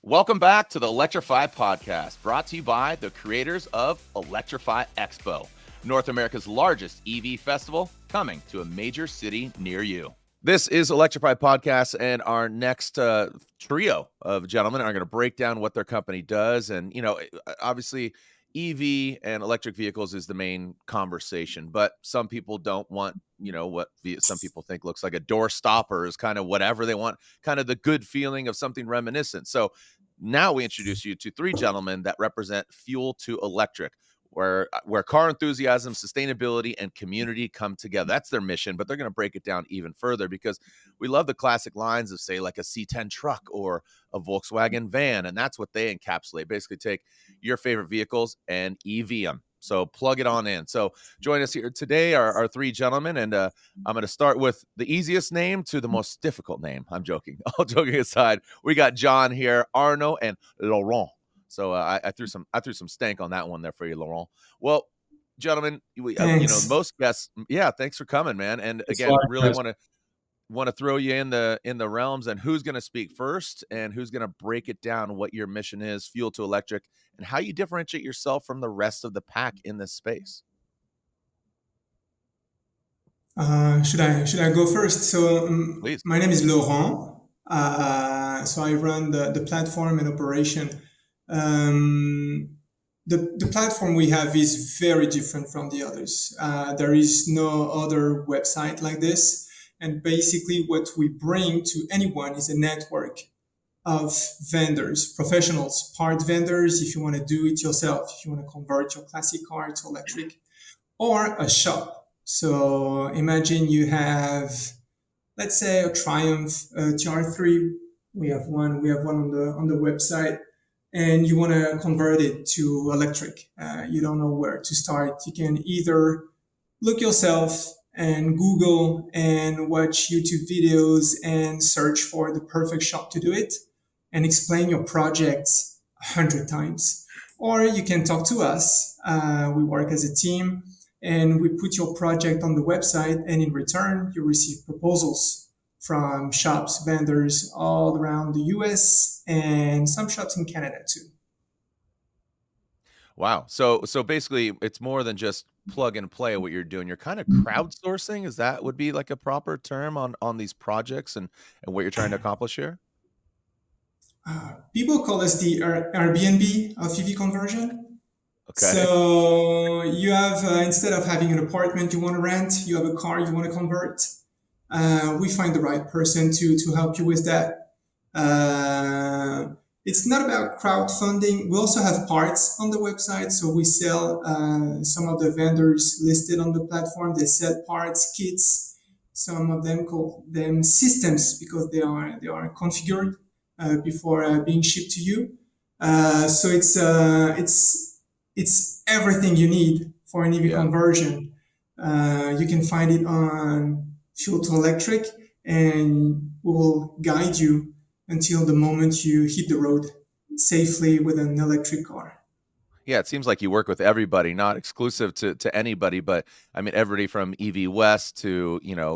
Welcome back to the Electrify podcast, brought to you by the creators of Electrify Expo, North America's largest EV festival, coming to a major city near you. This is Electrify Podcast, and our next trio of gentlemen are going to break down what their company does. And, obviously, EV and electric vehicles is the main conversation, but some people don't want, what some people think looks like a door stopper is kind of whatever they want, kind of the good feeling of something reminiscent. So now we introduce you to three gentlemen that represent Fuel2Electric, where car enthusiasm, sustainability, and community come together. That's their mission, but they're going to break it down even further because we love the classic lines of, say, like a C10 truck or a Volkswagen van, and that's what they encapsulate. Basically take your favorite vehicles and EV them. So plug it on in. So join us here today, our three gentlemen, and I'm going to start with the easiest name to the most difficult name. I'm joking. All joking aside, we got John here, Arno, and Laurent. So I threw some stank on that one there for you, Laurent. Well, gentlemen, most guests, thanks for coming, man. And again, really want to throw you in the realms and who's going to speak first and who's going to break it down what your mission is, Fuel2Electric, and how you differentiate yourself from the rest of the pack in this space. Should I go first? So Please. My name is Laurent. So I run the platform and operation. The platform we have is very different from the others. There is no other website like this. And basically what we bring to anyone is a network of vendors, professionals, part vendors, if you want to do it yourself, if you want to convert your classic car to electric, or a shop. So imagine you have, let's say, a Triumph TR3. We have one on the website, and you want to convert it to electric. You don't know where to start. You can either look yourself and Google and watch YouTube videos and search for the perfect shop to do it and explain your project 100 times. Or you can talk to us. We work as a team and we put your project on the website, and in return, you receive proposals from shops, vendors all around the US and some shops in Canada too. Wow. So basically it's more than just plug and play what you're doing. You're kind of crowdsourcing. Is that would be like a proper term on these projects and what you're trying to accomplish here? People call us the Airbnb of EV conversion. Okay. So you have, instead of having an apartment you want to rent, you have a car you want to convert. We find the right person to help you with that. It's not about crowdfunding. We also have parts on the website. So we sell some of the vendors listed on the platform. They sell parts, kits. Some of them call them systems because they are configured before being shipped to you. So it's everything you need for an EV conversion. You can find it on Fuel2Electric, and we will guide you until the moment you hit the road safely with an electric car. Yeah, it seems like you work with everybody, not exclusive to anybody, but I mean everybody from EV West to You're looking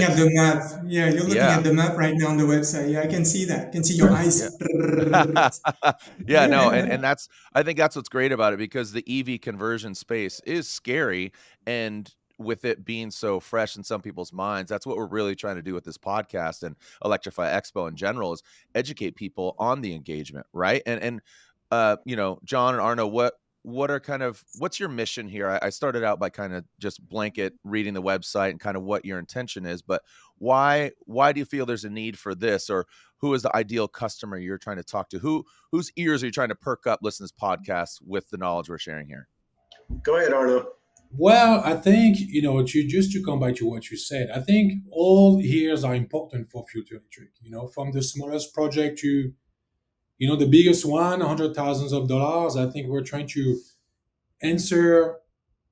at the map. Yeah, you're looking at the map right now on the website. Yeah, I can see that. I can see your eyes. Yeah, no, and that's I think that's what's great about it because the EV conversion space is scary, and with it being so fresh in some people's minds, that's what we're really trying to do with this podcast and Electrify Expo in general is educate people on the engagement, right? And John and Arno, what's your mission here? I started out by kind of just blanket reading the website and kind of what your intention is, but why do you feel there's a need for this, or who is the ideal customer you're trying to talk to? Whose ears are you trying to perk up, listen to this podcast with the knowledge we're sharing here? Go ahead, Arno. Well, I think, just to come back to what you said, I think all ears are important for Fuel2Electric, from the smallest project to, the biggest one, hundred thousands of dollars. I think we're trying to answer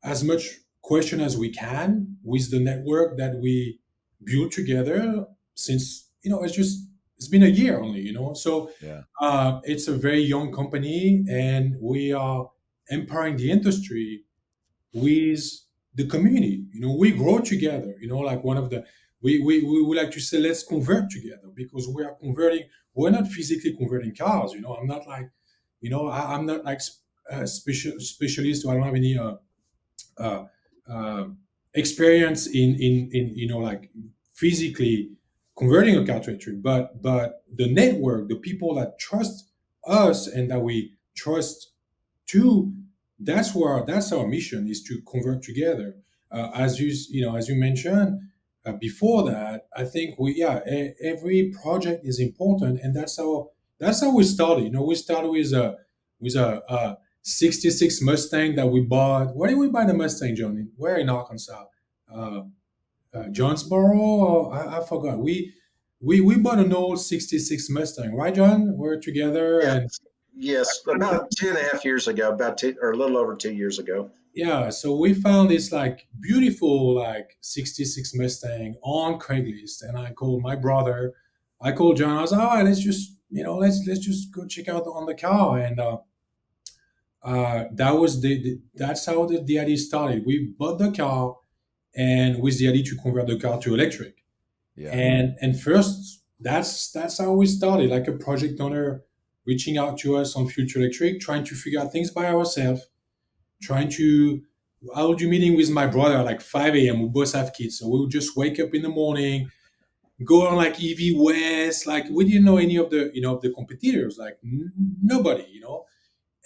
as much question as we can with the network that we built together since, it's been a year only, So it's a very young company, and we are empowering the industry with the community. We grow together. Like one of the we like to say, let's convert together, because we are converting. We're not physically converting cars. I'm not like, I'm not like a specialist, or I don't have any uh, uh, experience in like physically converting a car to electric, but the network, the people that trust us and that we trust too, that's our mission, is to convert together. As you mentioned before that, I think every project is important, and that's how we started. We started with a 66 Mustang that we bought. Where did we buy the Mustang, John? Where in Arkansas? Uh, Jonesboro? Or, I forgot. We bought an old 66 Mustang, right, John? We're together, Yeah. and Yes, about 2.5 years ago, about two or a little over 2 years ago. yeah, so we found this like beautiful like 66 Mustang on Craigslist, and I called my brother. I called John. I was like, all right, let's just let's just go check out on the car, and that was that's how the idea started. We bought the car, and with the idea to convert the car to electric. Yeah. And first, that's how we started, like a project owner reaching out to us on Future Electric, trying to figure out things by ourselves, trying to. I would do meeting with my brother at like 5 a.m. We both have kids, so we would just wake up in the morning, go on like EV West. Like we didn't know any of the competitors, like nobody.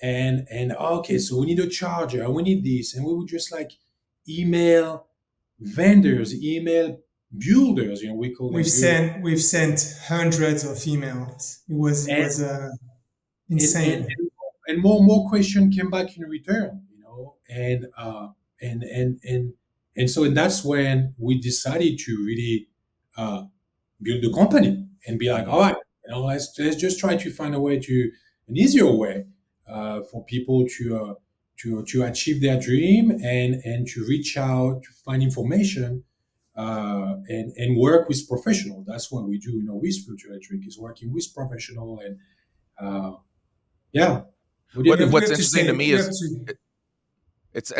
And okay, so we need a charger, and we need this, and we would just like email vendors, email builders. We call them builders. We've sent hundreds of emails. It was and insane. and more question came back in return, and so that's when we decided to really uh, build the company and be like, all right, let's just try to find a way to an easier way for people to achieve their dream, and to reach out to find information, and work with professional. That's what we do, with Future Electric, is working with professional, and uh, yeah, we What didn't. We what's have to interesting to say me we have is to.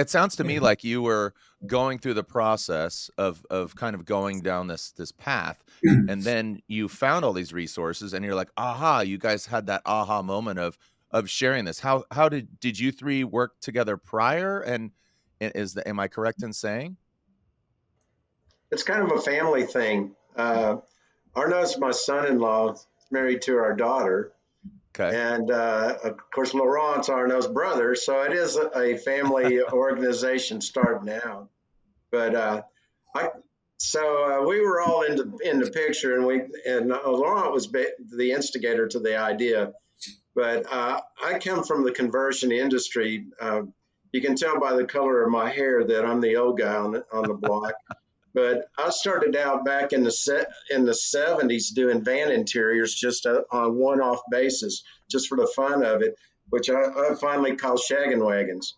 it sounds to Yeah. me like you were going through the process of kind of going down this path, and then you found all these resources, and you're like, aha, you guys had that aha moment of sharing this. How did you three work together prior? And am I correct in saying? It's kind of a family thing. Arno's my son-in-law, married to our daughter, Okay. and of course Laurent's Arno's brother. So it is a family organization starting out. But I, so we were all in the picture, and Laurent was the instigator to the idea. But I come from the conversion industry. You can tell by the color of my hair that I'm the old guy on the block. But I started out back in the 70s doing van interiors, just on one-off basis, just for the fun of it, which I finally call shaggin' wagons.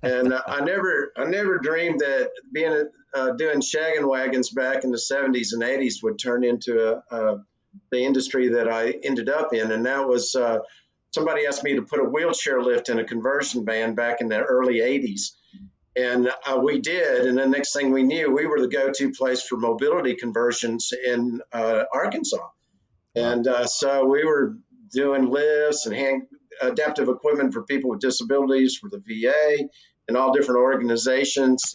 And I never dreamed that being doing shaggin' wagons back in the 70s and 80s would turn into the industry that I ended up in. And that was somebody asked me to put a wheelchair lift in a conversion van back in the early 80s. And we did. And the next thing we knew, we were the go-to place for mobility conversions in Arkansas. Wow. And so we were doing lifts and hand adaptive equipment for people with disabilities for the VA and all different organizations,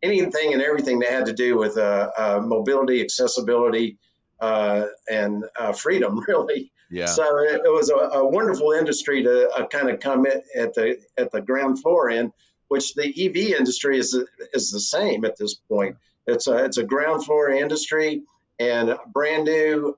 anything and everything that had to do with mobility, accessibility, and freedom, really. Yeah. So it was a wonderful industry to kind of come at the ground floor in, which the EV industry is the same at this point. It's a ground floor industry and brand new.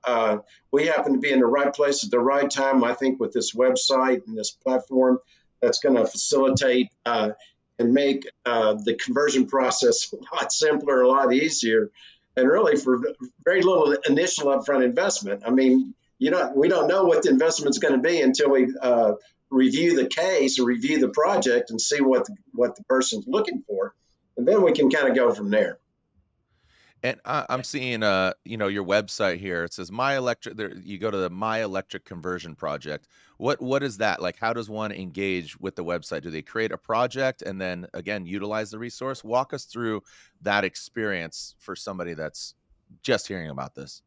We happen to be in the right place at the right time, I think, with this website and this platform that's going to facilitate and make the conversion process a lot simpler, a lot easier, and really for very little initial upfront investment. I mean, we don't know what the investment's going to be until we review the case or review the project and see what the person's looking for, and then we can kind of go from there. And I'm seeing, your website here. It says My Electric. There, you go to the My Electric Conversion Project. What is that like? How does one engage with the website? Do they create a project and then again utilize the resource? Walk us through that experience for somebody that's just hearing about this.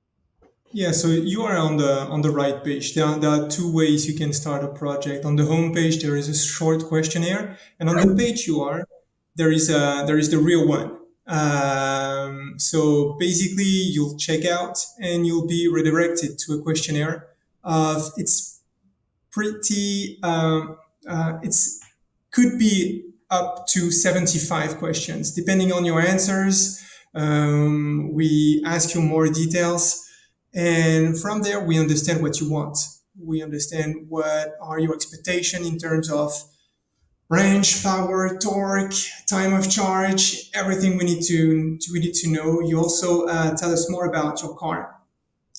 Yeah, so you are on the right page. There are two ways you can start a project. On the home page, there is a short questionnaire, and on the page you are, there is the real one. So basically, you'll check out and you'll be redirected to a questionnaire. It's pretty. It's could be up to 75 questions, depending on your answers. We ask you more details. And from there, we understand what you want. We understand what are your expectations in terms of range, power, torque, time of charge, everything we need to know. You also tell us more about your car,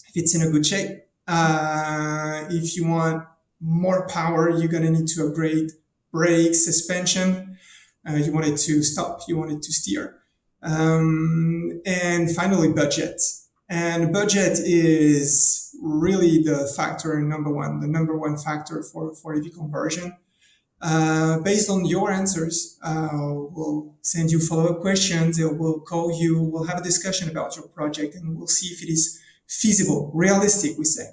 if it's in a good shape. If you want more power, you're gonna need to upgrade brakes, suspension. You want it to stop. You want it to steer. And finally, budget. And budget is really the number one factor for EV conversion. Based on your answers, we'll send you follow-up questions. We'll call you. We'll have a discussion about your project, and we'll see if it is feasible, realistic, we say,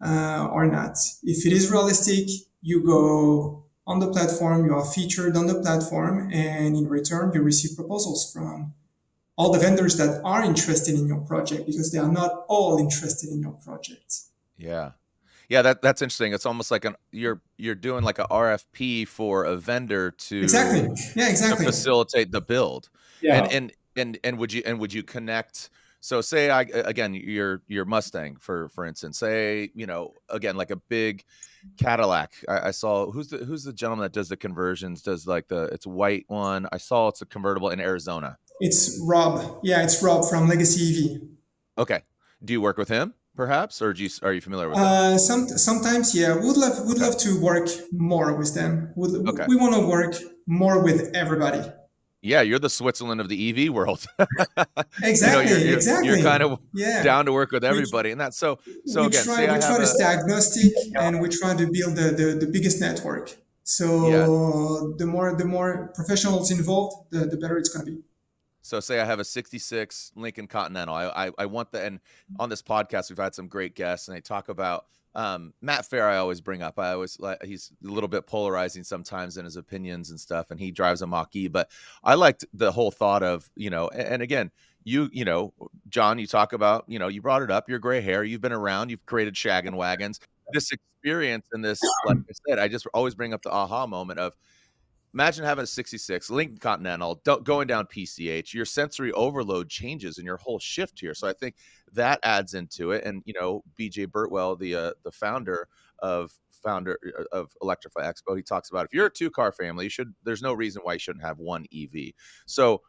or not. If it is realistic, you go on the platform. You are featured on the platform, and in return, you receive proposals from all the vendors that are interested in your project, because they are not all interested in your project. Yeah. Yeah, that's interesting. It's almost like you're doing like a RFP for a vendor Exactly. Yeah, to exactly. facilitate the build. Yeah. And would you connect, so say again your Mustang for instance, say, again, like a big Cadillac. I saw who's the gentleman that does the conversions, does like it's a white one. I saw it's a convertible in Arizona. It's Rob. Yeah, it's Rob from Legacy EV. Okay. Do you work with him perhaps, or are you familiar with him? Sometimes, yeah, would love to work more with them. Okay. We want to work more with everybody. Yeah, you're the Switzerland of the EV world. Exactly, You're exactly. kind of Yeah, down to work with we, everybody, and that's so we again. try Say I have to a stay agnostic, and we try to build the biggest network. yeah. So the more professionals involved, the better it's going to be. So say I have a 66 Lincoln Continental. I want and on this podcast, we've had some great guests, and they talk about Matt Fair. I always bring up. I always like, he's a little bit polarizing sometimes in his opinions and stuff, and he drives a Mach-E. But I liked the whole thought of, and again, John, you talk about, you brought it up, your gray hair, you've been around, you've created shaggin' wagons. This experience and this, like I said, I just always bring up the aha moment of, imagine having a 66 Lincoln Continental going down PCH. Your sensory overload changes in your whole shift here. So I think that adds into it. And BJ Burtwell, the founder of Electrify Expo, he talks about if you're a 2-car family, there's no reason why you shouldn't have one EV. So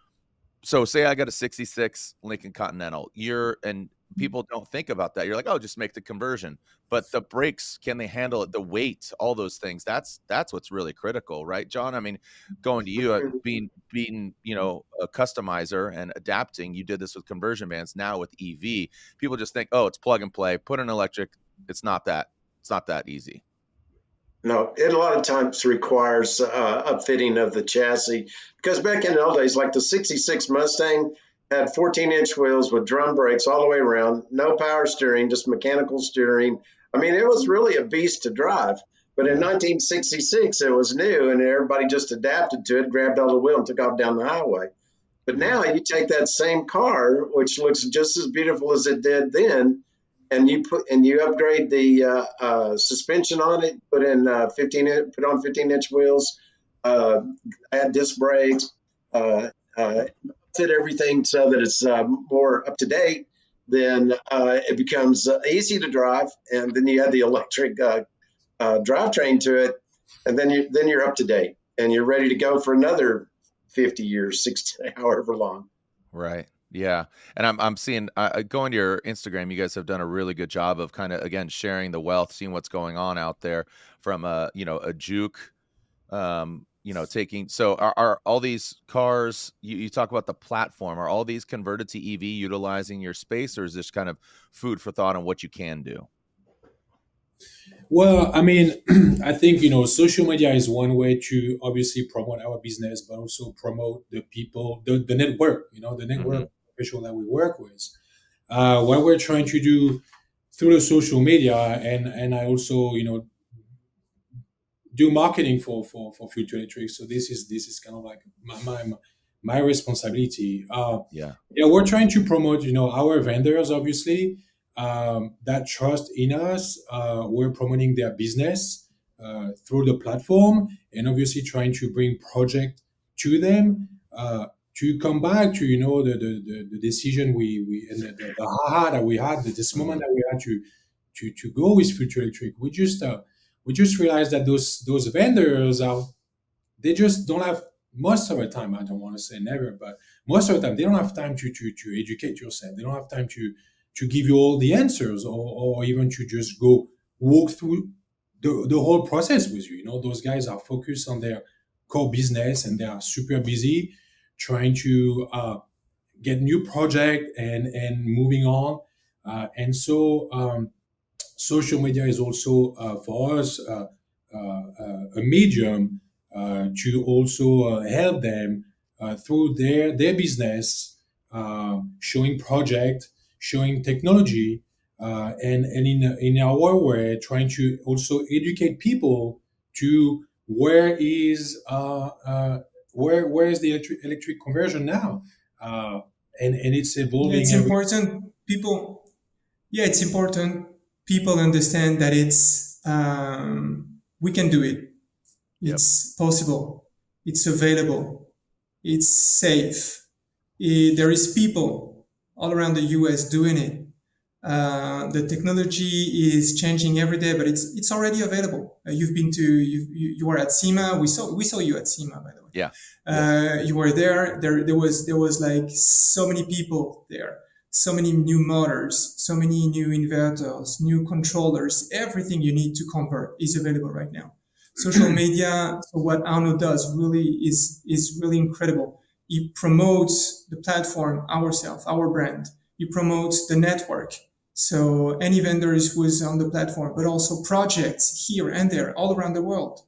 say I got a 66 Lincoln Continental, and people don't think about that. You're like, oh, just make the conversion. But the brakes, can they handle it? The weight, all those things. That's what's really critical, right, John? I mean, going to you, being a customizer and adapting. You did this with conversion bands. Now with EV, people just think, oh, it's plug and play. Put an electric. It's not that easy. No, it a lot of times requires upfitting of the chassis, because back in the old days, like the 66 Mustang had 14-inch wheels with drum brakes all the way around, no power steering, just mechanical steering. I mean, it was really a beast to drive. But in 1966, it was new, and everybody just adapted to it, grabbed all the wheel, and took off down the highway. But now you take that same car, which looks just as beautiful as it did then, and you upgrade the suspension on it, put on 15-inch wheels, add disc brakes, fit everything so that it's more up to date. Then it becomes easy to drive, and then you add the electric drivetrain to it, and then you're up to date, and you're ready to go for another 50 years, 60, however long. Right. Yeah. And I'm seeing, going to your Instagram, you guys have done a really good job of kind of, again, sharing the wealth, seeing what's going on out there from a juke, taking, so are all these cars, you talk about the platform, are all these converted to EV utilizing your space, or is this kind of food for thought on what you can do? Well, I mean, I think, social media is one way to obviously promote our business, but also promote the people, the network, the network of people that we work with. what we're trying to do through the social media, and I also, do marketing for Future Electric. So this is kind of like my responsibility. Yeah. Yeah, we're trying to promote, our vendors, obviously, that trust in us. We're promoting their business through the platform, and obviously trying to bring project to them. To come back to, the decision we and the aha that we had, this moment Mhm. that we had to go with Future Electric. We just realized that those vendors are, they just don't have, most of the time, I don't want to say never, but most of the time they don't have time to educate yourself. They don't have time to give you all the answers, or even to just go walk through the whole process with you. Those guys are focused on their core business, and they are super busy trying to get new project and moving on. And so social media is also, for us, a medium to also help them through their business, showing project, showing technology, and in our way, trying to also educate people to where is the electric conversion now, and it's Yeah, evolving it's every. important. People, yeah, it's important. People understand that we can do it. Yep. It's possible. It's available. It's safe. There is people all around the US doing it. The technology is changing every day, but it's already available. You've been to you were at SEMA. We saw you at SEMA, by the way. Yeah. Yes. You were there. There was like so many people there, so many new motors, so many new inverters, new controllers. Everything you need to convert is available right now. Social media. So what Arno does really is really incredible. He promotes the platform ourselves, our brand. He promotes the network. So any vendors who's on the platform, but also projects here and there all around the world.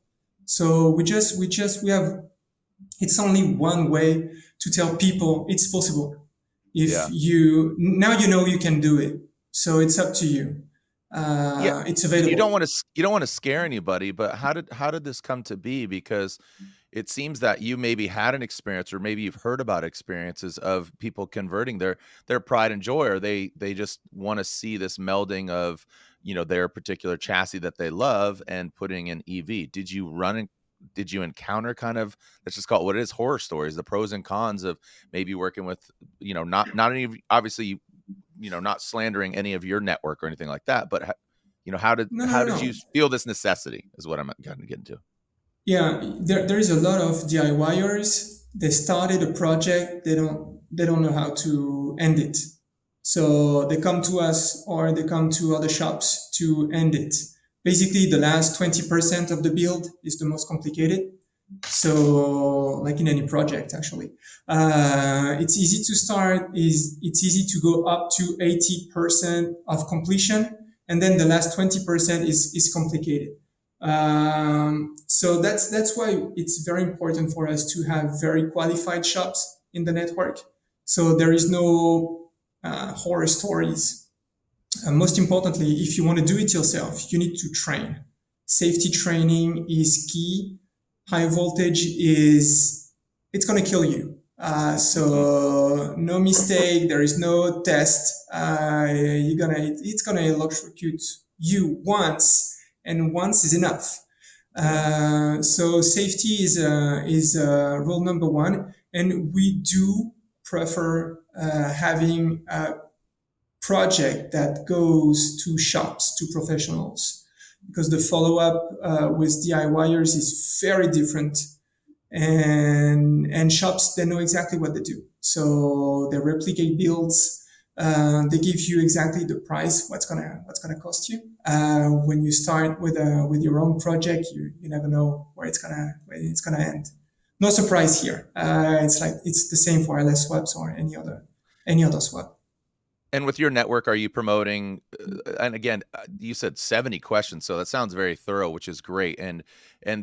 So we have, it's only one way to tell people it's possible. If Yeah. you now you know you can do it. So it's up to you. Yeah. It's And you don't available. want to you don't want to scare anybody, but how did this come to be? Because it seems that you maybe had an experience, or maybe you've heard about experiences of people converting their pride and joy, or they just want to see this melding of, their particular chassis that they love and putting in EV. Did you encounter, kind of, let's just call it what it is, horror stories, the pros and cons of maybe working with, not any of, obviously, not slandering any of your network or anything like that, but how did No, no, how no, did you no. feel this necessity is what I'm going to get into. Yeah, there is a lot of DIYers. They started a project, they don't know how to end it. So they come to us or they come to other shops to end it. Basically, the last 20% of the build is the most complicated. So, like in any project, actually, it's easy to start. It's easy to go up to 80% of completion, and then the last 20% is complicated. So that's why it's very important for us to have very qualified shops in the network. So there is no horror stories. Most importantly, if you want to do it yourself, you need to train. Safety training is key. High voltage is, it's going to kill you. Mhm. So no mistake. There is no test. It's gonna electrocute you once, and once is enough. Yeah. So safety is rule number one, and we do prefer having project that goes to shops, to professionals, because the follow up with DIYers is very different, and shops, they know exactly what they do, so they replicate builds. They give you exactly the price, what's gonna cost you. When you start with your own project, you never know where it's gonna end. No surprise here. It's the same for LS swaps or any other swap. And with your network, are you promoting, and again, you said 70 questions, so that sounds very thorough, which is great. And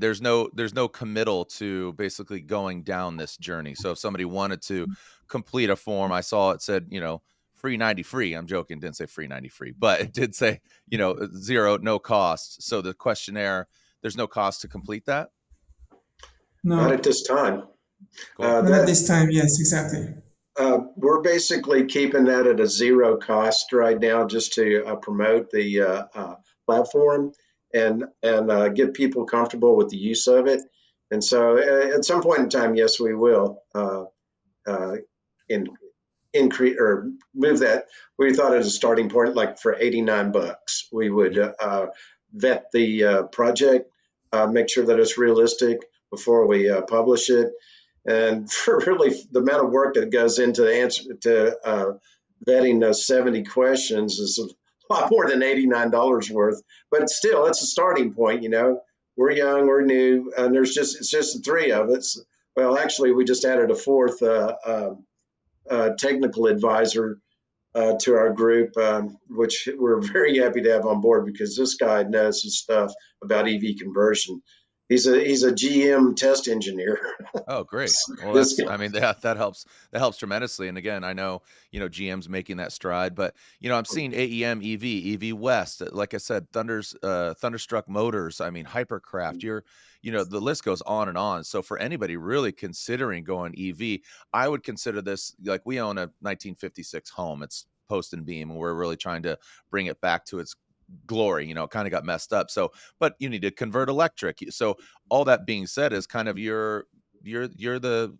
there's no committal to basically going down this journey. So if somebody wanted to complete a form, I saw it said, free 90 free. I'm joking, didn't say free 90 free, but it did say, zero, no cost. So the questionnaire, there's no cost to complete that. Not No, at this time. Cool. not at this time. Yes, exactly. We're basically keeping that at a zero cost right now, just to promote the platform and get people comfortable with the use of it. And so, at some point in time, yes, we will in, increase or move that. We thought as a starting point, like for $89, we would vet the project, make sure that it's realistic before we publish it. And for really the amount of work that goes into the answer to vetting those 70 questions is a lot more than $89 worth. But still, it's a starting point. We're young, we're new, and it's just the three of us. Well, actually, we just added a fourth technical advisor to our group, which we're very happy to have on board because this guy knows his stuff about EV conversion. He's a GM test engineer. Oh, great. Well, This that's, guy. I mean, that helps. That helps tremendously. And again, I know, GM's making that stride, but, I'm seeing AEM, EV West, like I said, Thunderstruck Motors. I mean, Hypercraft, the list goes on and on. So for anybody really considering going EV, I would consider this, like, we own a 1956 home. It's post and beam, and we're really trying to bring it back to its glory. It kind of got messed up. So, but you need to convert electric. So all that being said is kind of you're the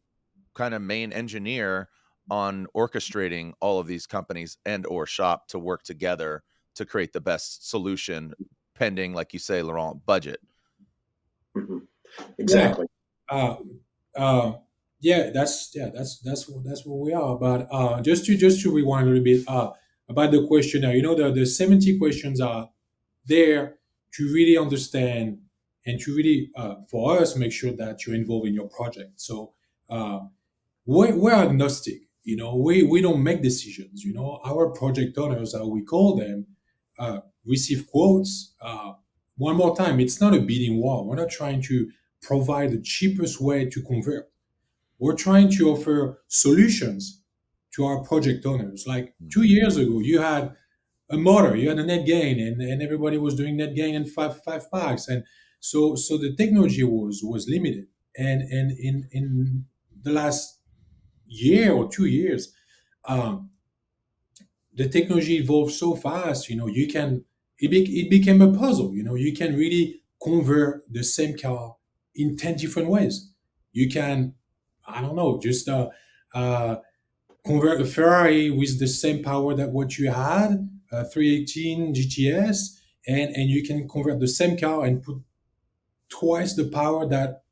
kind of main engineer on orchestrating all of these companies and or shop to work together to create the best solution, pending, like you say, Laurent, budget. Mhm. Yeah. Exactly. Uh, that's what we are. But just to rewind a little bit about the questionnaire. The 70 questions are there to really understand and to really, for us, make sure that you're involved in your project. So uh, we're agnostic. We don't make decisions. Our project owners, how we call them, receive quotes. One more time, it's not a bidding war. We're not trying to provide the cheapest way to convert. We're trying to offer solutions to our project owners. Like 2 years ago, you had a motor, you had a net gain, and everybody was doing net gain in five packs, and so the technology was limited. And in the last year or 2 years, um, the technology evolved so fast. It became a puzzle. You can really convert the same car in 10 different ways. You can, I don't know, just uh, convert a Ferrari with the same power that what you had, 318 GTS, and you can convert the same car and put twice the power that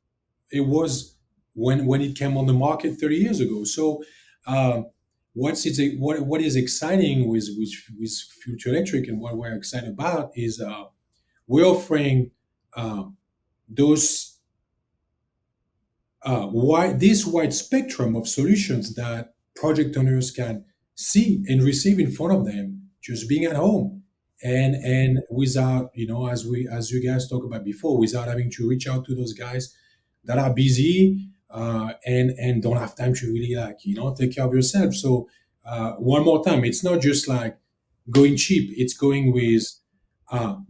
it was when it came on the market 30 years ago. So um, what is exciting with Fuel2Electric, and what we're excited about is we're offering uh, those this wide spectrum of solutions that project owners can see and receive in front of them, just being at home, and without, as you guys talked about before, without having to reach out to those guys that are busy, and don't have time to really, like, take care of yourself. So one more time, it's not just like going cheap, it's going with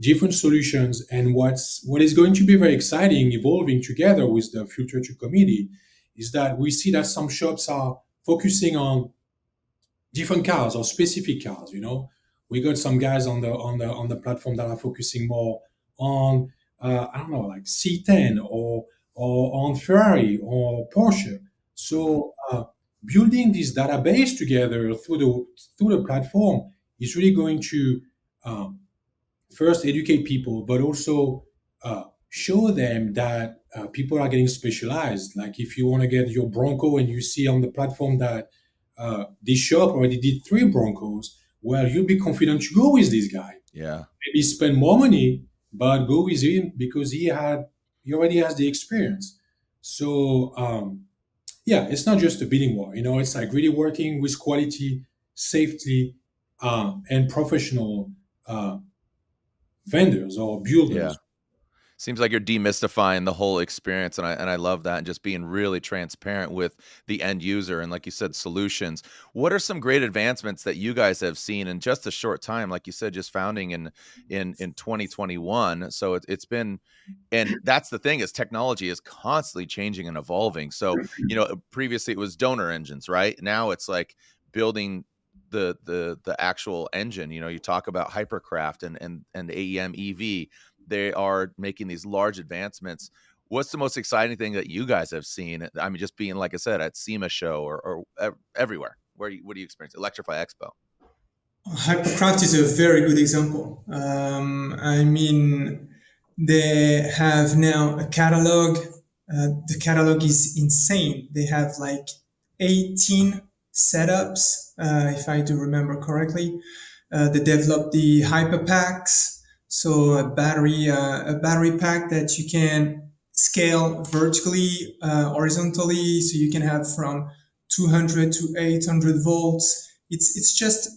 different solutions. And what is going to be very exciting, evolving together with the Future committee, is that we see that some shops are focusing on different cars or specific cars. We got some guys on the platform that are focusing more on, I don't know, like C10, or on Ferrari or Porsche. So building this database together through the platform is really going to, um, first educate people, but also show them that people are getting specialized. Like, if you want to get your Bronco and you see on the platform that this shop already did 3 Broncos, well, you'll be confident to go with this guy. Yeah. Maybe spend more money, but go with him because he already has the experience. So yeah, it's not just a bidding war. It's like really working with quality, safety, and professional vendors or Yeah. builders. Seems like you're demystifying the whole experience, and I love that, and just being really transparent with the end user, and like you said, solutions. What are some great advancements that you guys have seen in just a short time? Like you said, just founding in 2021. So it's been, and that's the thing, is technology is constantly changing and evolving. So, previously it was donor engines, right? Now it's like building the actual engine. You talk about hypercraft and AEM EV. They are making these large advancements. What's the most exciting thing that you guys have seen? I mean, just being, like I said, at SEMA show or everywhere. What do you experience? Electrify Expo. Hypercraft is a very good example. I mean, they have now a catalog. The catalog is insane. They have like 18 setups, if I do remember correctly. They developed the hyper packs, so a battery pack that you can scale vertically, horizontally, so you can have from 200 to 800 volts. It's just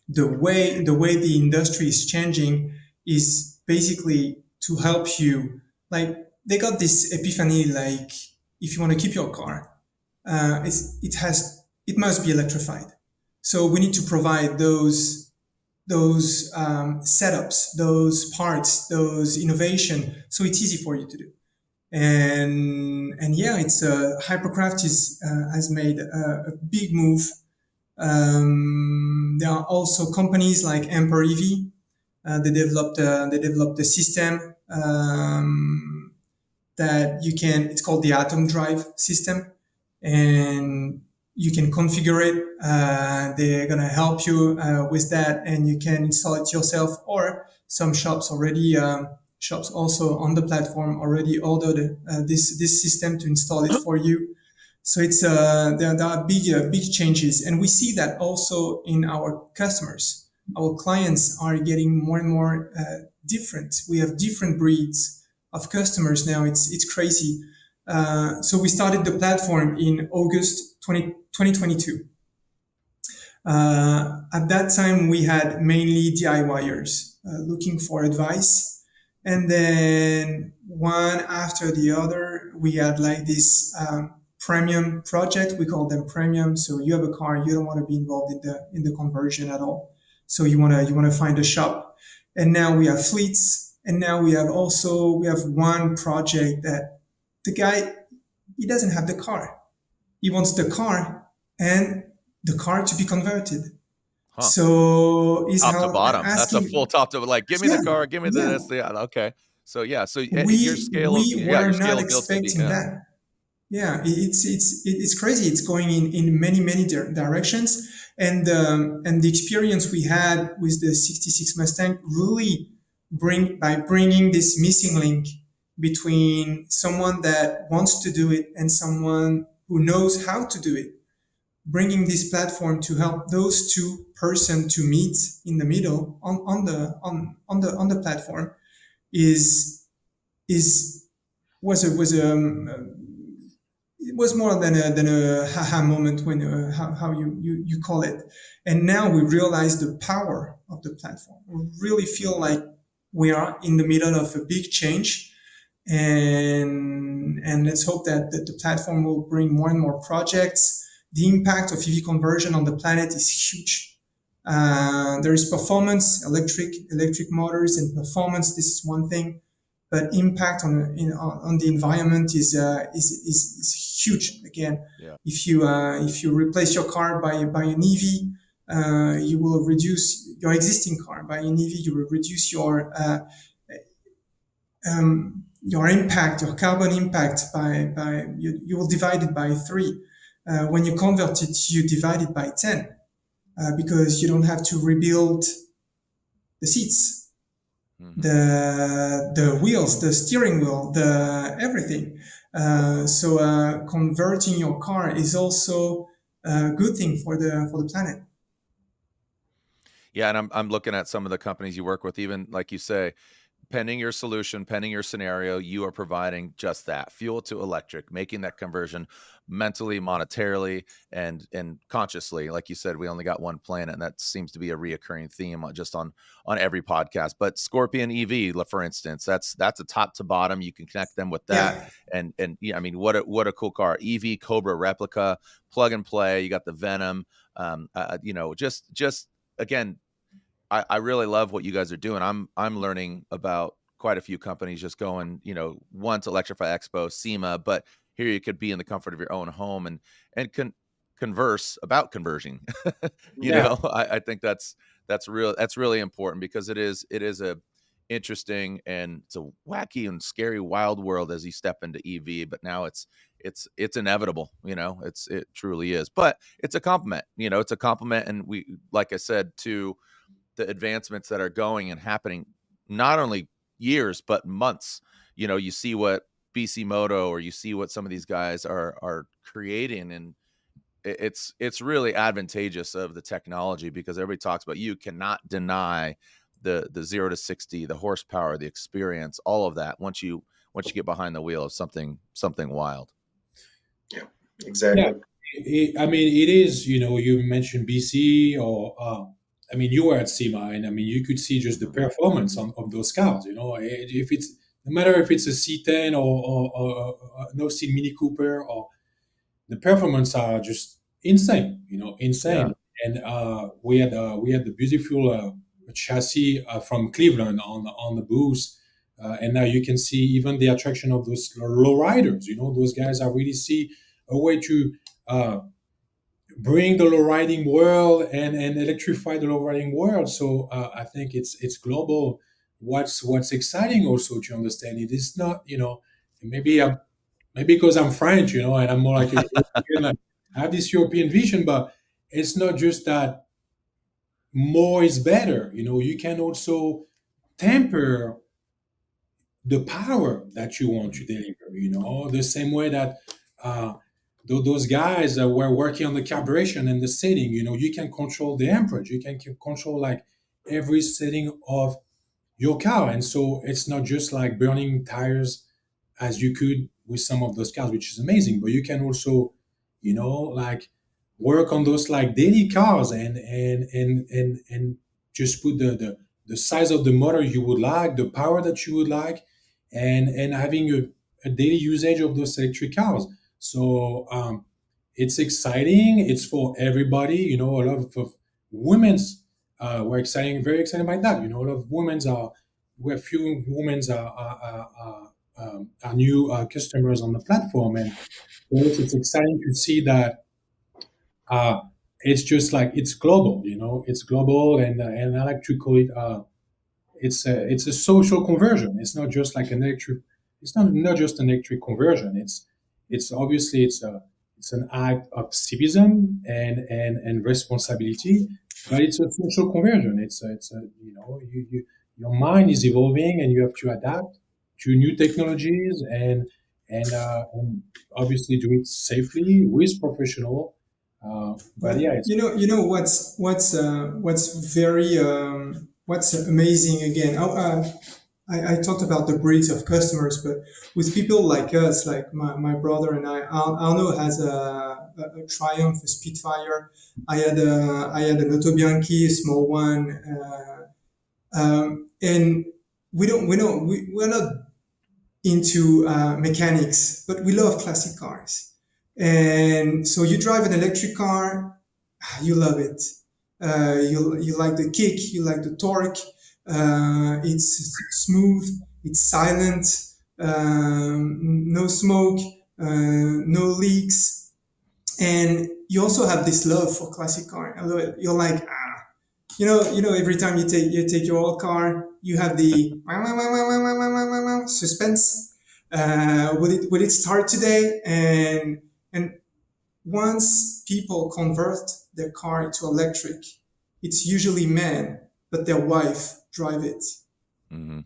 the way the industry is changing is basically to help you. Like, they got this epiphany, like, if you want to keep your car, it must be electrified. So we need to provide those setups, those parts, those innovation, so it's easy for you to do. And yeah, it's Hypercraft has made a big move. There are also companies like Ampere EV. They developed a system that you can. It's called the Atom Drive system, and you can configure it. They're gonna help you with that, and you can install it yourself. Or some shops also on the platform already ordered this system to install it for you. So it's there are big changes, and we see that also in our customers. Our clients are getting more and more different. We have different breeds of customers now. It's crazy. So we started the platform in August 2022. At that time, we had mainly DIYers looking for advice. And then one after the other, we had like this premium project. We call them premium. So you have a car, you don't want to be involved in the conversion at all. So you wanna find a shop. And now we have fleets. And now we have one project that the guy, he doesn't have the car. He wants the car and the car to be converted. Huh. So he's Top to bottom. That's a asking, full top to, like, give me the yeah, car, give me yeah. this. Yeah, okay. So yeah, so your We were not scalability. expecting that. Yeah, it's crazy. It's going in many directions, and the experience we had with the '66 Mustang really by bringing this missing link between someone that wants to do it and someone who knows how to do it. Bringing this platform to help those two persons to meet in the middle on the platform is was it was more than a haha moment, when how you call it. And now we realize the power of the platform. We really feel like we are in the middle of a big change, and let's hope that the platform will bring more and more projects. The impact of EV conversion on the planet is huge. There is performance, electric motors and performance. This is one thing, but impact on the environment is huge. Again, Yeah. if you replace your car by an EV, you will reduce your existing car. By an EV, you will reduce your impact, your carbon impact by you will divide it by 3. When you convert it, you divide it by 10, because you don't have to rebuild the seats, Mhm. the wheels, the steering wheel, the everything. So converting your car is also a good thing for the planet. Yeah, and I'm looking at some of the companies you work with, even like you say, pending your solution, pending your scenario, you are providing just that, fuel to electric, making that conversion mentally, monetarily, and consciously. Like you said, we only got one planet, and that seems to be a reoccurring theme just on every podcast. But Scorpion EV, for instance, that's a top to bottom. You can connect them with that, Yeah, and yeah, I mean, what a cool car. EV Cobra replica, plug and play. You got the Venom. Just again, I really love what you guys are doing. I'm learning about quite a few companies just going, once Electrify Expo, SEMA, but here you could be in the comfort of your own home and converse about conversion. Yeah. I think that's really important because it is a interesting, and it's a wacky and scary wild world as you step into EV, but now it's inevitable, it truly is. But it's a compliment, it's a compliment, and we, like I said, to the advancements that are going and happening, not only years but months. You see what BC Moto, or you see what some of these guys are creating, and it's really advantageous of the technology, because everybody talks about, you cannot deny the 0 to 60, the horsepower, the experience, all of that once you get behind the wheel of something wild. Yeah, Yeah. exactly. I mean, it is, you mentioned BC, or, I mean, you were at SEMA, and I mean, you could see just the performance of those cars, if it's, no matter if it's a C10, or no C Mini Cooper, or the performance are just insane, Yeah. insane. And we had the beautiful chassis from Cleveland on the booth, and now you can see even the attraction of those low riders. Those guys are really see a way to uh, bring the low riding world and electrify the low riding world. So I think it's global. What's exciting also to understand, it is not, maybe maybe because I'm French, and I'm more like a European, like, I have this European vision, but it's not just that more is better. You can also temper the power that you want to deliver. The same way that uh, those guys that were working on the calibration and the setting. You can control the amperage. You can control like every setting of your car, and so it's not just like burning tires as you could with some of those cars, which is amazing. But you can also, like work on those like daily cars, and just put the size of the motor you would like, the power that you would like, and having a daily usage of those electric cars. So it's exciting. It's for everybody. A lot of women's we're exciting, very excited by that. A lot of women's are we have few women's are new customers on the platform, and for us, it's exciting to see that uh, it's just like it's global. It's global, and I like to call it it's a social conversion. It's not just like an electric. It's not just an electric conversion. It's obviously it's an act of civism and responsibility, but it's a social conversion. It's a your mind is evolving, and you have to adapt to new technologies, and obviously do it safely with professional. But but yeah, it's what's very what's amazing again. I talked about the breeds of customers, but with people like us, like my brother and I, Arno has a Triumph, a Spitfire. I had an Auto Bianchi, a small one, and we're not into mechanics, but we love classic cars. And so you drive an electric car, you love it. You like the kick, you like the torque. It's smooth, it's silent, no smoke, no leaks, and you also have this love for classic car. Although you're like, every time you take your old car, you have the suspense. Will it start today? And once people convert their car to electric, it's usually men, but their wife drive it. Hmm.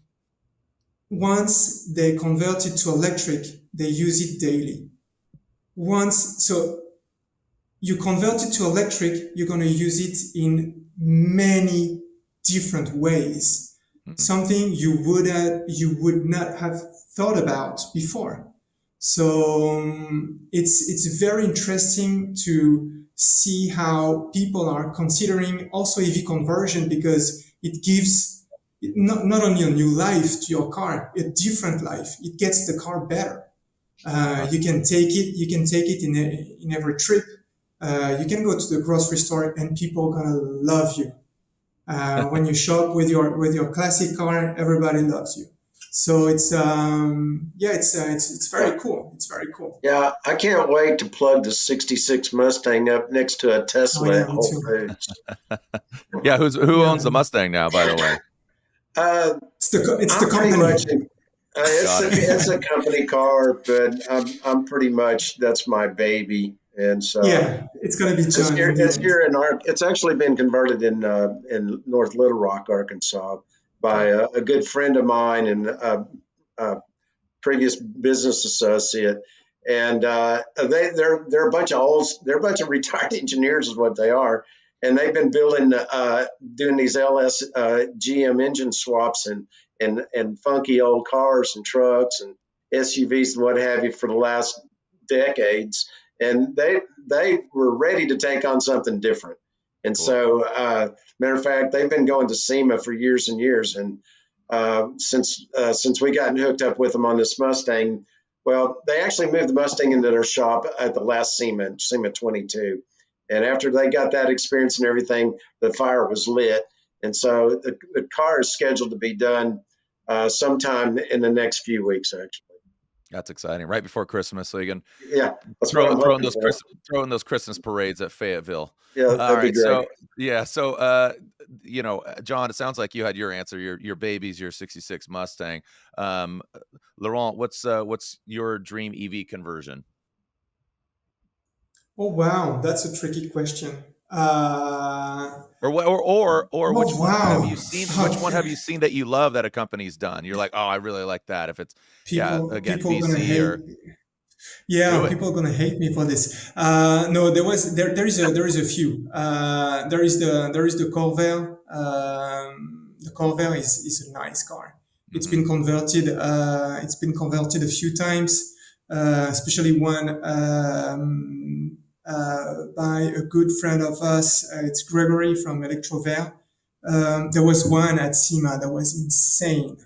Once they convert it to electric, they use it daily. So you convert it to electric, you're going to use it in many different ways. Mhm. something you would not have thought about before. So it's very interesting to see how people are considering also EV conversion, because it gives not only a new life to your car, a different life. It gets the car better. You can take it. You can take it in every trip. You can go to the grocery store and people are gonna love you. When you shop with your classic car, everybody loves you. So it's yeah, it's very cool. It's very cool. Yeah, I can't wait to plug the 66 Mustang up next to a Oh Tesla yeah, at me Whole too. Foods. Yeah, who owns Yeah, the Mustang now, by the way? Uh, it's the I'm pretty company. much Got it. it's a company car, but I'm pretty much that's my baby, and so Yeah, it's gonna be John in the it's end. here in it's actually been converted in North Little Rock, Arkansas, by Okay. a good friend of mine and a previous business associate, and they're a bunch of they're a bunch of retired engineers is what they are, and they've been building doing these LS GM engine swaps and funky old cars and trucks and SUVs and what have you for the last decades, and they were ready to take on something different. And Cool. so, matter of fact, they've been going to SEMA for years and years, and since we got hooked up with them on this Mustang, well, they actually moved the Mustang into their shop at the last SEMA 22. And after they got that experience and everything, the fire was lit. And so the car is scheduled to be done sometime in the next few weeks, actually. That's exciting. Right before Christmas, so you can Yeah, that's what I'm hoping for. throw in those Christmas parades at Fayetteville. Yeah, All that'd be right, great. so yeah, so John, it sounds like you had your answer. Your baby's your '66 Mustang. Um, Laurent, what's your dream EV conversion? Oh wow, that's a tricky question. Or which Oh one have wow. you seen? Which one have Okay. you seen that you love that a company's done? You're like, oh, I really like that. If it's yeah, again, People gonna VC hate. or do Yeah, it. people are gonna hate me for this. No, there is a few. There is the Corvair. The Corvair is a nice car. Hmm. It's been converted a few times, especially one by a good friend of us. It's Gregory from Electrify. There was one at SEMA that was insane.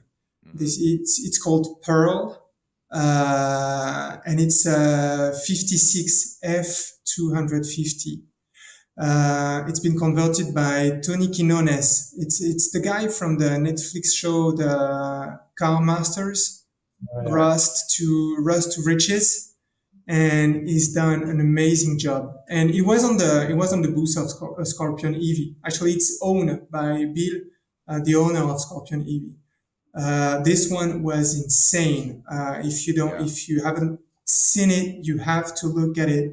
Hmm. It's called Pearl, and it's a 56 F250. It's been converted by Tony Quinones. It's the guy from the Netflix show The Car Masters, Yeah. Rust to Riches, and he's done an amazing job. And it was on the booth of Scorpion EV. Actually, it's owned by Bill, the owner of Scorpion EV. This one was insane. Yeah. If you haven't seen it, you have to look at it.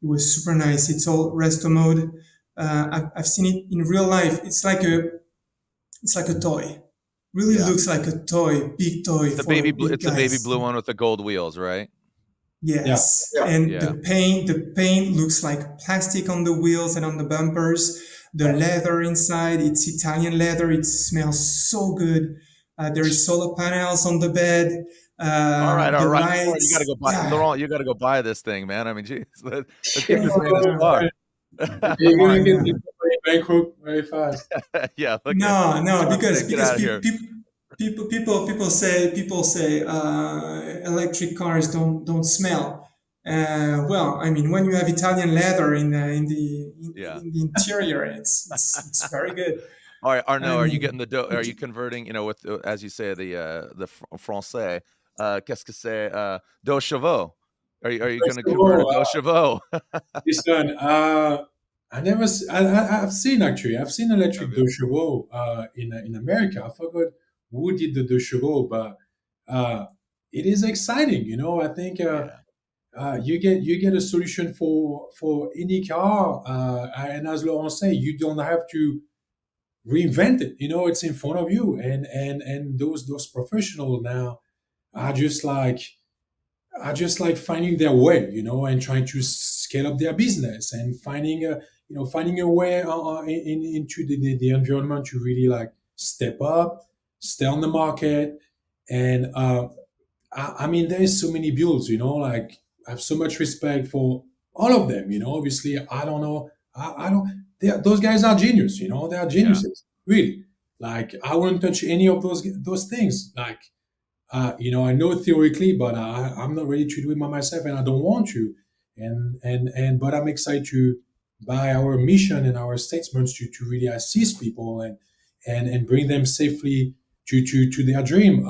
It was super nice. It's all resto mode. I've seen it in real life. It's like a toy. Really Yeah. looks like a toy, big toy for big It's the baby guys. blue one with the gold wheels, right? Yeah. Yes, Yeah. and Yeah. the paint looks like plastic on the wheels and on the bumpers. The leather inside, it's Italian leather. It smells so good. There is solar panels on the bed. All The right. Laurent, you got to lights, go buy yeah. Laurent. You got to go buy this thing, man. I mean, geez, let's get this man his Yeah. car. You're Oh gonna get yeah. the company bankrupt very fast. Yeah. Look at No, John because saying, get out of here. people say electric cars don't smell. Well, I mean, when you have Italian leather Yeah. in the interior, it's very good. All right, I Arno, are you mean, getting are you converting? With as you say the français. Qu'est-ce que c'est? Deux chevaux. Are you going to convert a So, deux chevaux? listen, I've seen actually, I've seen electric Have you? deux chevaux in America. I forgot who did the deux chevaux, but uh, it is exciting. I think Yeah. you get a solution for any car, and as Laurent say, you don't have to reinvent it. It's in front of you, and those professionals now are just like finding their way, and trying to scale up their business and finding a way into the environment to really like step up, stay on the market. And I mean, there's so many builds, like I have so much respect for all of them. Obviously, I don't know. I don't. Those guys are genius. They are Yeah. geniuses. Really. Like I wouldn't touch any of those things. Like I know theoretically, but I'm not ready to do it by myself, and I don't want to. But I'm excited to by our mission and our statements to really assist people and bring them safely to their dream.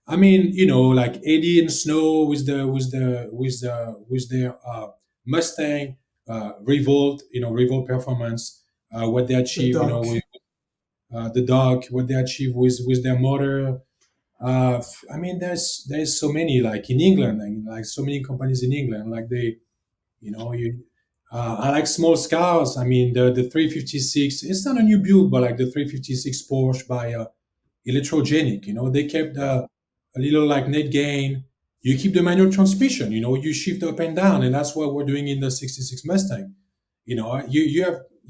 I mean, like Eddie and Snow with their Mustang Revolt, Revolt performance, what they The achieve, duck. with the dog, what they achieve with their motor. I mean, there's so many like in England, and like so many companies in England, like they, you. I like small cars. I mean, the 356. It's not a new build, but like the 356 Porsche by Electrogenic. They kept a little like net gain. You keep the manual transmission. You shift up and down, and that's what we're doing in the 66 Mustang. You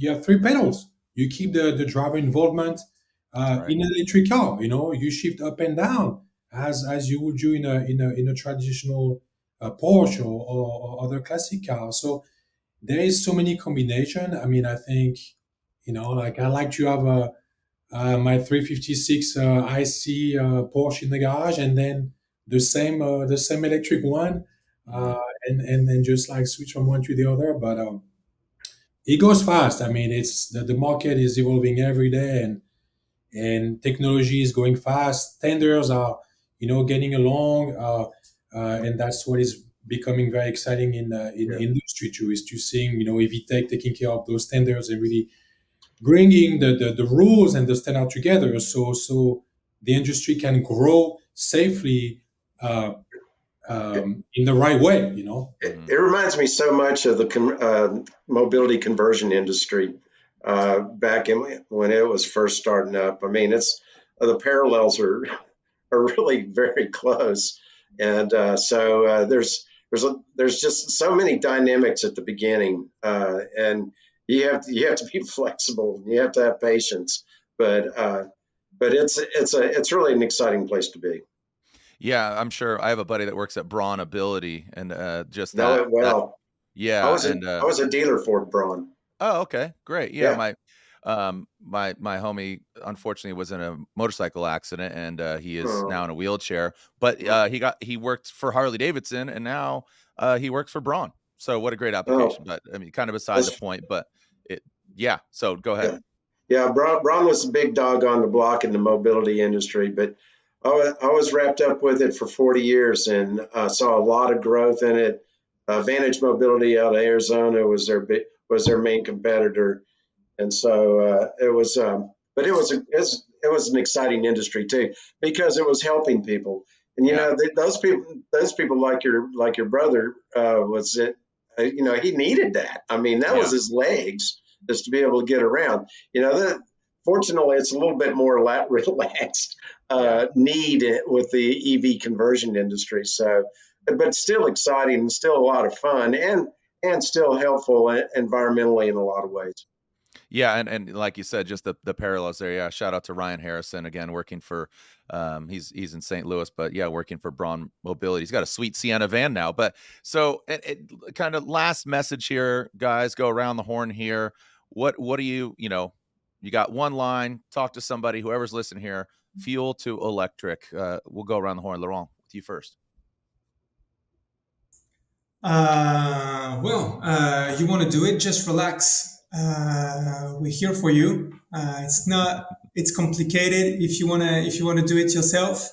have three pedals. You keep the driver involvement Right. in an electric car. You shift up and down as you would do in a traditional Porsche or other classic car. So there is so many combination. I mean, I think like I like to have my 356 IC Porsche in the garage, and then the same electric one, Mhm. and then just like switch from one to the other. But it goes fast. I mean, it's the market is evolving every day, and technology is going fast. Tenders are getting along, and that's what is becoming very exciting in Yeah. the industry too. Is to seeing EV Tech taking care of those tenders and really bringing the rules and the standard together, so the industry can grow safely in the right way. It reminds me so much of the mobility conversion industry back when it was first starting up. I mean, it's the parallels are really very close, and there's just so many dynamics at the beginning, and you have to be flexible. You have to have patience, but it's really an exciting place to be. Yeah, I'm sure. I have a buddy that works at Braun Ability, and just Know it that. well. I Yeah, was a and I was a dealer for Braun. oh, okay, great. Yeah, Yeah. my homie unfortunately was in a motorcycle accident, and he is now Oh, in a wheelchair. But oh, he worked for Harley Davidson, and now he works for Braun. So what a great application. oh, But I mean, kind of beside the that's point. But it, yeah. So go ahead. yeah. Yeah, Braun was the big dog on the block in the mobility industry, but I was wrapped up with it for 40 years and saw a lot of growth in it. Vantage Mobility out of Arizona was their main competitor, and so but it was an exciting industry too because it was helping people, and Yeah, those people like your brother was it, he needed that. I mean, that was yeah, his legs, is to be able to get around. That fortunately it's a little bit more relaxed yeah. need with the EV conversion industry. So, but still exciting and still a lot of fun and still helpful environmentally in a lot of ways. Yeah, and like you said, just the parallels there. Yeah, shout out to Ryan Harrison again, working for he's in St. Louis, but yeah, working for Braun Mobility. He's got a sweet Sienna van now. But so it kind of last message here, guys, go around the horn here. What do you got one line, talk to somebody, whoever's listening here, fuel to electric. We'll go around the horn. Laurent, with you first. You want to do it, just relax. We're here for you. It's not, it's complicated. If you want to do it yourself,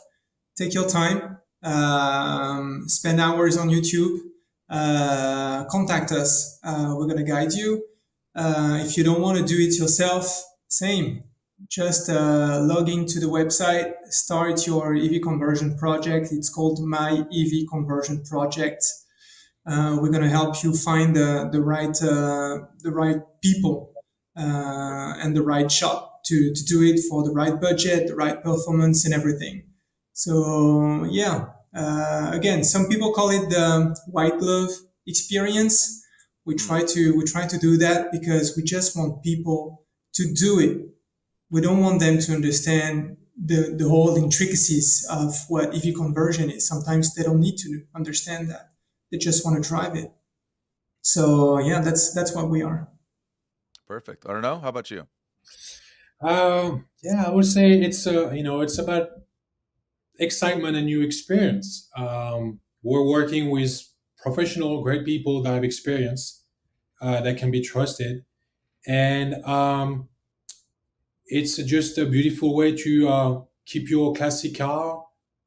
take your time. Spend hours on YouTube. Contact us. We're going to guide you. If you don't want to do it yourself, same. Just log into the website, start your EV conversion project. It's called My EV Conversion Project. We're going to help you find the right people and the right shop to do it for the right budget, the right performance, and everything. So yeah, again, some people call it the white glove experience. We Mm, try to do that because we just want people to do it. We don't want them to understand the whole intricacies of what EV conversion is. Sometimes they don't need to understand that; they just want to drive it. So yeah, that's what we are. Perfect. I don't know. How about you? Yeah, I would say it's it's about excitement and new experience. We're working with professional, great people that have experience, that can be trusted, and it's just a beautiful way to keep your classic car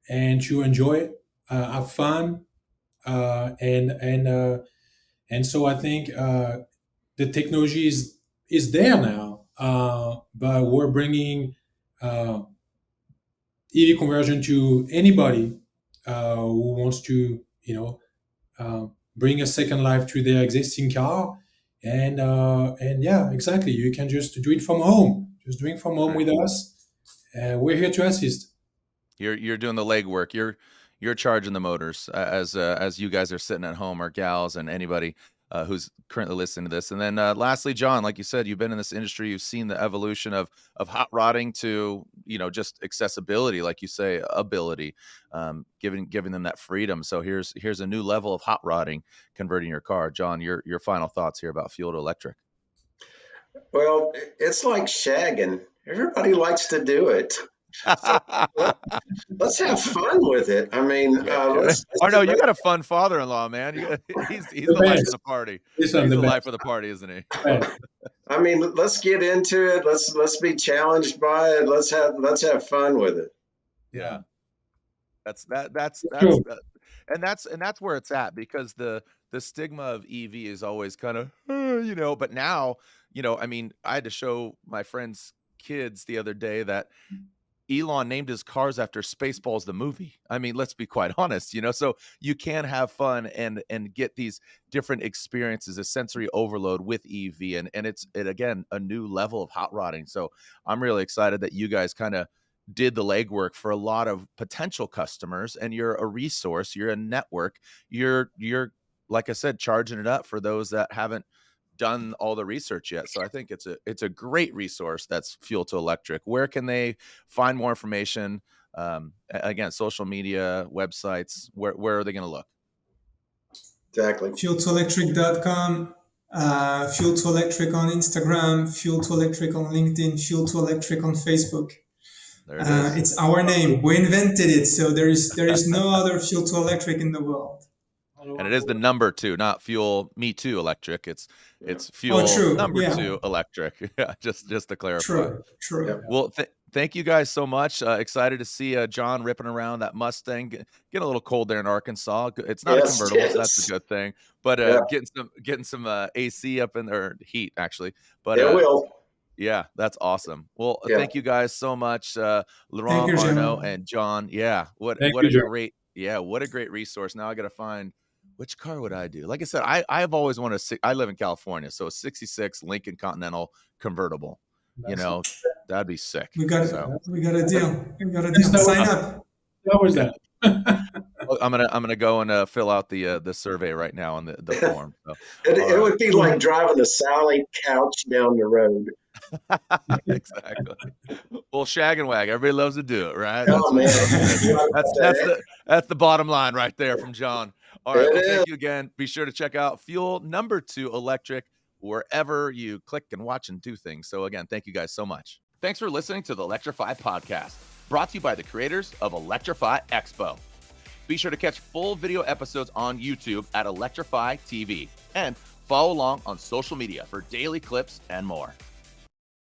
and to enjoy it, have fun, and so I think the technology is there now, but we're bringing uh, EV conversion to anybody who wants to, bring a second life to their existing car, and yeah, exactly. You can just do it from home. Just doing from home Right. with us. We're here to assist. You're doing the legwork. You're charging the motors, as you guys are sitting at home, or gals, and anybody who's currently listening to this. And then lastly, John, like you said, you've been in this industry. You've seen the evolution of hot rodding to just accessibility, like you say, ability, giving them that freedom. So here's a new level of hot rodding, converting your car. John, your final thoughts here about fuel to electric. Well, it's like shagging. Everybody likes to do it. So let's have fun with it. I mean, Oh no, you got a fun father-in-law, man. He's The the life of best. the party. Listen, He's the the life best. of the party, isn't he? Best. I mean, let's get into it. Let's be challenged by it. Let's have fun with it. Yeah. That's True. and that's where it's at, because the stigma of EV is always kind of but now, I mean, I had to show my friend's kids the other day that Elon named his cars after Spaceballs the movie. I mean, let's be quite honest, so you can have fun and get these different experiences, a sensory overload with EV, and it's again a new level of hot rodding. So I'm really excited that you guys kind of did the legwork for a lot of potential customers, and you're a resource, you're a network, you're like I said, charging it up for those that haven't done all the research yet. So I think it's a great resource. That's Fuel to Electric. Where can they find more information? Again, social media, websites. Where are they going to look? Exactly. Fuel2Electric.com, Fuel2Electric on Instagram, Fuel2Electric on LinkedIn, Fuel2Electric on Facebook. There it is. It's our name. We invented it, so there is no other Fuel2Electric in the world. And it is the number 2, not Fuel Me Too Electric. It's Fuel Oh, true. number Yeah. 2 Electric. Yeah, just to clarify. True. Yep. Well, thank you guys so much. Excited to see John ripping around that Mustang. Getting a little cold there in Arkansas. It's not Yes, a convertible, yes. so that's a good thing. But Yeah. getting some AC up in there, heat actually. But It will. yeah, that's awesome. Well, Yeah. thank you guys so much, Thank Laurent, you, Arno, John. and John. Yeah, what Thank what you, a John. what a great resource. Now I got to find, which car would I do? Like I said, I've always wanted I live in California, so a '66 Lincoln Continental convertible. That'd be sick. We got a deal. We got a deal. So, Sign up. How was that? Well, I'm gonna go and fill out the survey right now on the form. So, It all right. would be like driving a Sally couch down the road. Exactly. Well, shag and wag. Everybody loves to do it, right? Oh, man. That's the bottom line right there from John. All right. It Well, is. thank you again. Be sure to check out Fuel number 2 Electric wherever you click and watch and do things. So again, thank you guys so much. Thanks for listening to the Electrify podcast, brought to you by the creators of Electrify Expo. Be sure to catch full video episodes on YouTube at Electrify TV and follow along on social media for daily clips and more.